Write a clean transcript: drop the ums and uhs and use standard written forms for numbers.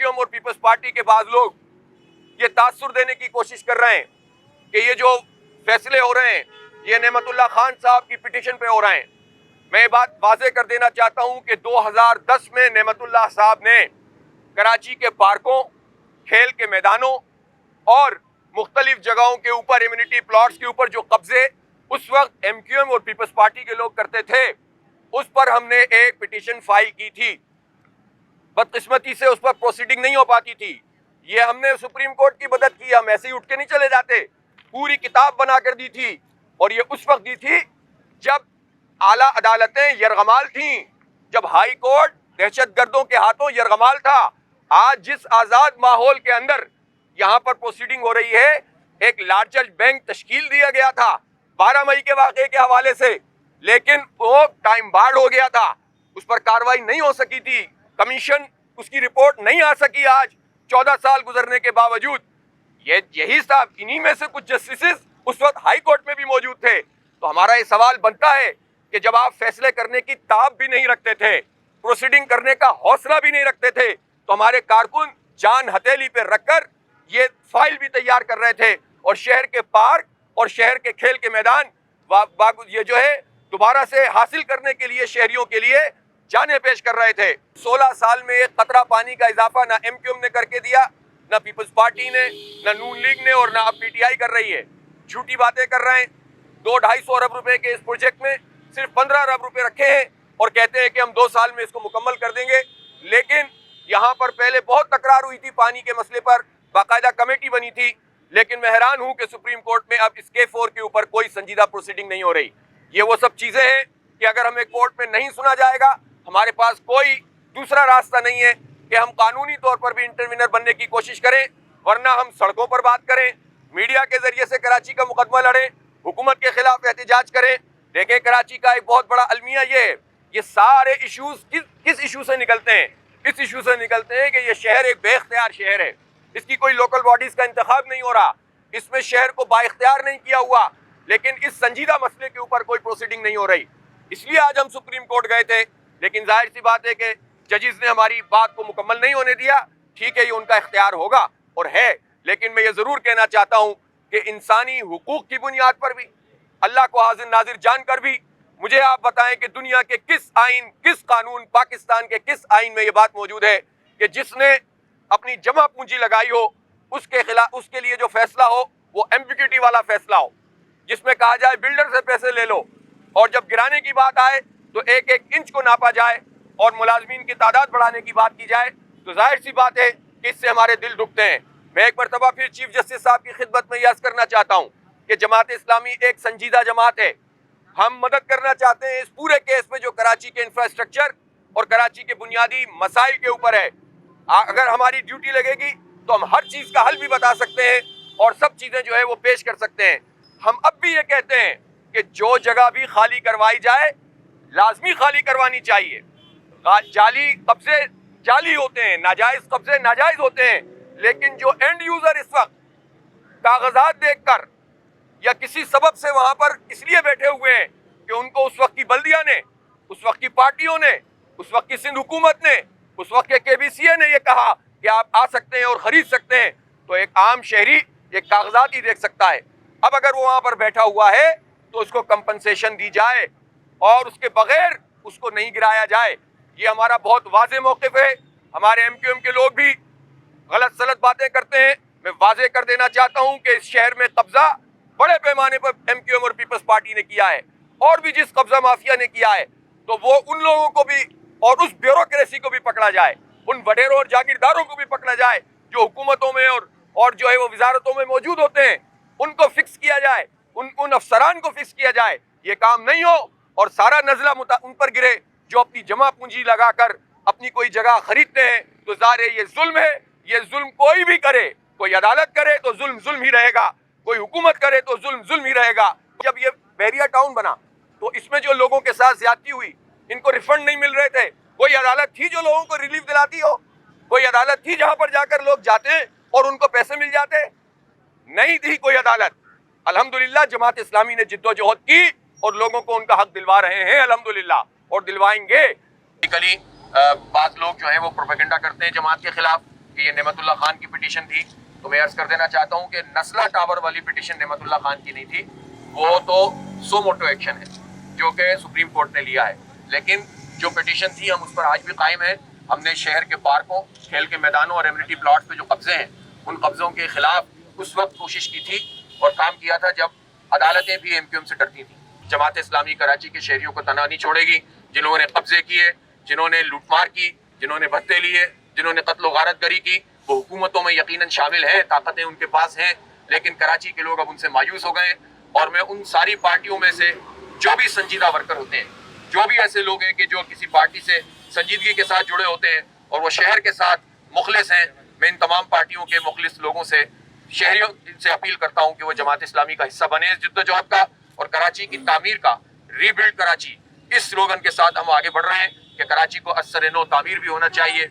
M اور Peoples party کے بعض لوگ یہ تاثر دینے کی کوشش کر رہے ہیں کہ یہ جو فیصلے ہو رہے ہیں یہ نعمت اللہ خان صاحب کی پٹیشن پہ ہو رہے ہیں. میں یہ بات واضح کر دینا چاہتا ہوں کہ 2010 میں نعمت اللہ صاحب نے کراچی کے پارکوں، کھیل کے میدانوں اور مختلف جگہوں کے اوپر، ایمینٹی پلاٹس کے اوپر جو قبضے اس وقت ایم کیو ایم اور پیپلز پارٹی کے لوگ کرتے تھے، اس پر ہم نے ایک پٹیشن فائل کی تھی. بدقسمتی سے اس پر پروسیڈنگ نہیں ہو پاتی تھی. یہ ہم نے سپریم کورٹ کی مدد کی، ہم ایسے ہی اٹھ کے نہیں چلے جاتے. پوری کتاب بنا کر دی تھی، اور یہ اس وقت دی تھی جب اعلیٰ عدالتیں یرغمال تھیں، جب ہائی کورٹ دہشت گردوں کے ہاتھوں یرغمال تھا. آج جس آزاد ماحول کے اندر یہاں پر پروسیڈنگ ہو رہی ہے، ایک لارجر بینک تشکیل دیا گیا تھا 12 مئی کے واقعے کے حوالے سے، لیکن وہ ٹائم بارڈ ہو گیا تھا، اس پر کاروائی نہیں ہو سکی تھی، کمیشن اس کی رپورٹ نہیں آ سکی. آج 14 سال گزرنے کے باوجود یہی صاحب، انہی میں سے کچھ جسٹسز اس وقت ہائی کورٹ میں بھی موجود تھے. تو ہمارا یہ سوال بنتا ہے کہ جب آپ فیصلے کرنے کی تاب بھی نہیں رکھتے تھے، پروسیڈنگ کرنے کا حوصلہ بھی نہیں رکھتے تھے، تو ہمارے کارکن جان ہتھیلی پہ رکھ کر یہ فائل بھی تیار کر رہے تھے، اور شہر کے پارک اور شہر کے کھیل کے میدان یہ جو ہے دوبارہ سے حاصل کرنے کے لیے شہریوں کے لیے جانیں پیش کر رہے تھے. 16 سال میں ایک قطرہ پانی کا اضافہ نہ ایم کیو ایم نے کر کے دیا، نہ پیپلز پارٹی نے، نہ نون لیگ نے، اور نہ اب پی ٹی آئی کر رہی ہے. جھوٹی باتیں کر رہے ہیں. 200-250 ارب روپے کے اس پروجیکٹ میں صرف 15 ارب روپے رکھے ہیں اور کہتے ہیں کہ ہم 2 سال میں اس کو مکمل کر دیں گے. لیکن یہاں پر پہلے بہت تکرار ہوئی تھی پانی کے مسئلے پر، باقاعدہ کمیٹی بنی تھی، لیکن میں حیران ہوں کہ سپریم کورٹ میں اب اس K4 کے اوپر کوئی سنجیدہ پروسیڈنگ نہیں ہو رہی. یہ وہ سب چیزیں ہیں کہ اگر ہمیں کورٹ میں نہیں سنا جائے گا، ہمارے پاس کوئی دوسرا راستہ نہیں ہے کہ ہم قانونی طور پر بھی انٹروینر بننے کی کوشش کریں، ورنہ ہم سڑکوں پر بات کریں، میڈیا کے ذریعے سے کراچی کا مقدمہ لڑیں، حکومت کے خلاف احتجاج کریں. دیکھیں کراچی کا ایک بہت بڑا المیہ یہ ہے، یہ سارے ایشوز کس ایشو سے نکلتے ہیں؟ اس ایشو سے نکلتے ہیں کہ یہ شہر ایک بے اختیار شہر ہے، اس کی کوئی لوکل باڈیز کا انتخاب نہیں ہو رہا، اس میں شہر کو با اختیار نہیں کیا ہوا، لیکن اس سنجیدہ مسئلے کے اوپر کوئی پروسیڈنگ نہیں ہو رہی. اس لیے آج ہم سپریم کورٹ گئے تھے، لیکن ظاہر سی بات ہے کہ ججز نے ہماری بات کو مکمل نہیں ہونے دیا. ٹھیک ہے، یہ ان کا اختیار ہوگا اور ہے، لیکن میں یہ ضرور کہنا چاہتا ہوں کہ انسانی حقوق کی بنیاد پر بھی، اللہ کو حاضر ناظر جان کر بھی، مجھے آپ بتائیں کہ دنیا کے کس آئین، کس قانون، پاکستان کے کس آئین میں یہ بات موجود ہے کہ جس نے اپنی جمع پونجی لگائی ہو اس کے خلاف، اس کے لیے جو فیصلہ ہو وہ ایمبیگوٹی والا فیصلہ ہو، جس میں کہا جائے بلڈر سے پیسے لے لو، اور جب گرانے کی بات آئے تو ایک ایک انچ کو ناپا جائے اور ملازمین کی تعداد بڑھانے کی بات کی جائے، تو ظاہر سی بات ہے کہ اس سے ہمارے دل دکھتے ہیں. میں ایک مرتبہ پھر چیف جسٹس صاحب کی خدمت میں یہ عرض کرنا چاہتا ہوں کہ جماعت اسلامی ایک سنجیدہ جماعت ہے. ہم مدد کرنا چاہتے ہیں اس پورے کیس میں جو کراچی کے انفراسٹرکچر اور کراچی کے بنیادی مسائل کے اوپر ہے. اگر ہماری ڈیوٹی لگے گی تو ہم ہر چیز کا حل بھی بتا سکتے ہیں اور سب چیزیں جو ہے وہ پیش کر سکتے ہیں. ہم اب بھی یہ کہتے ہیں کہ جو جگہ بھی خالی کروائی جائے لازمی خالی کروانی چاہیے. جعلی قبضے جعلی ہوتے ہیں، ناجائز قبضے ناجائز ہوتے ہیں، لیکن جو اینڈ یوزر اس وقت کاغذات دیکھ کر یا کسی سبب سے وہاں پر اس لیے بیٹھے ہوئے ہیں کہ ان کو اس وقت کی بلدیہ نے، اس وقت کی پارٹیوں نے، اس وقت کی سندھ حکومت نے، اس وقت کے KBCA نے یہ کہا کہ آپ آ سکتے ہیں اور خرید سکتے ہیں، تو ایک عام شہری یہ کاغذات ہی دیکھ سکتا ہے. اب اگر وہ وہاں پر بیٹھا ہوا ہے تو اس کو کمپنسیشن دی جائے اور اس کے بغیر اس کو نہیں گرایا جائے. یہ ہمارا بہت واضح موقف ہے. ہمارے MQM کے لوگ بھی غلط سلط باتیں کرتے ہیں. میں واضح کر دینا چاہتا ہوں کہ اس شہر میں قبضہ بڑے پیمانے پر MQM اور پیپلز پارٹی نے کیا ہے، اور بھی جس قبضہ مافیا نے کیا ہے تو وہ ان لوگوں کو بھی اور اس بیوروکریسی کو بھی پکڑا جائے، ان وڈیروں اور جاگیرداروں کو بھی پکڑا جائے جو حکومتوں میں اور جو ہے وہ وزارتوں میں موجود ہوتے ہیں. ان کو فکس کیا جائے، ان افسران کو فکس کیا جائے. یہ کام نہیں ہو اور سارا نزلہ ان پر گرے جو اپنی جمع پونجی لگا کر اپنی کوئی جگہ خریدتے ہیں. تو ظاہر ہے یہ ظلم ہے. یہ ظلم کوئی بھی کرے، کوئی عدالت کرے تو ظلم ظلم ہی رہے گا، کوئی حکومت کرے تو ظلم ظلم ہی رہے گا. جب یہ بحریہ ٹاؤن بنا تو اس میں جو لوگوں کے ساتھ زیادتی ہوئی، ان کو ریفنڈ نہیں مل رہے تھے، کوئی عدالت تھی جو لوگوں کو ریلیف دلاتی ہو؟ کوئی عدالت تھی جہاں پر جا کر لوگ جاتے اور ان کو پیسے مل جاتے؟ نہیں تھی کوئی عدالت. الحمدللہ جماعت اسلامی نے جد و جہد کی اور لوگوں کو ان کا حق دلوا رہے ہیں الحمدللہ، اور دلوائیں گے. بعض لوگ جو ہے وہ پروپیگنڈا کرتے ہیں جماعت کے خلاف کہ یہ نعمت اللہ خان کی پٹیشن تھی، تو میں عرض کر دینا چاہتا ہوں کہ نسلہ ٹاور والی پٹیشن نعمت اللہ خان کی نہیں تھی، وہ تو سو موٹو ایکشن ہے جو کہ سپریم کورٹ نے لیا ہے. لیکن جو پٹیشن تھی ہم اس پر آج بھی قائم ہیں. ہم نے شہر کے پارکوں، کھیل کے میدانوں اور ایمنٹی پلاٹس پہ جو قبضے ہیں ان قبضوں کے خلاف اس وقت کوشش کی تھی اور کام کیا تھا جب عدالتیں بھی ایم کیو ایم سے ڈرتی تھیں. جماعت اسلامی کراچی کے شہریوں کو تنہا نہیں چھوڑے گی. جنہوں نے قبضے کیے، جنہوں نے لوٹ مار کی، جنہوں نے بھتے لیے، جنہوں نے قتل و غارت گری کی، وہ حکومتوں میں یقیناً شامل ہیں، طاقتیں ان کے پاس ہیں، لیکن کراچی کے لوگ اب ان سے مایوس ہو گئے ہیں. اور میں ان ساری پارٹیوں میں سے جو بھی سنجیدہ ورکر ہوتے ہیں، جو بھی ایسے لوگ ہیں کہ جو کسی پارٹی سے سنجیدگی کے ساتھ جڑے ہوتے ہیں اور وہ شہر کے ساتھ مخلص ہیں، میں ان تمام پارٹیوں کے مخلص لوگوں سے، شہریوں سے اپیل کرتا ہوں کہ وہ جماعت اسلامی کا حصہ بنے اس جدوجہد کا، اور کراچی کی تعمیر کا، ری بلڈ کراچی، اس سلوگن کے ساتھ ہم آگے بڑھ رہے ہیں کہ کراچی کو از سر نو تعمیر بھی ہونا چاہیے.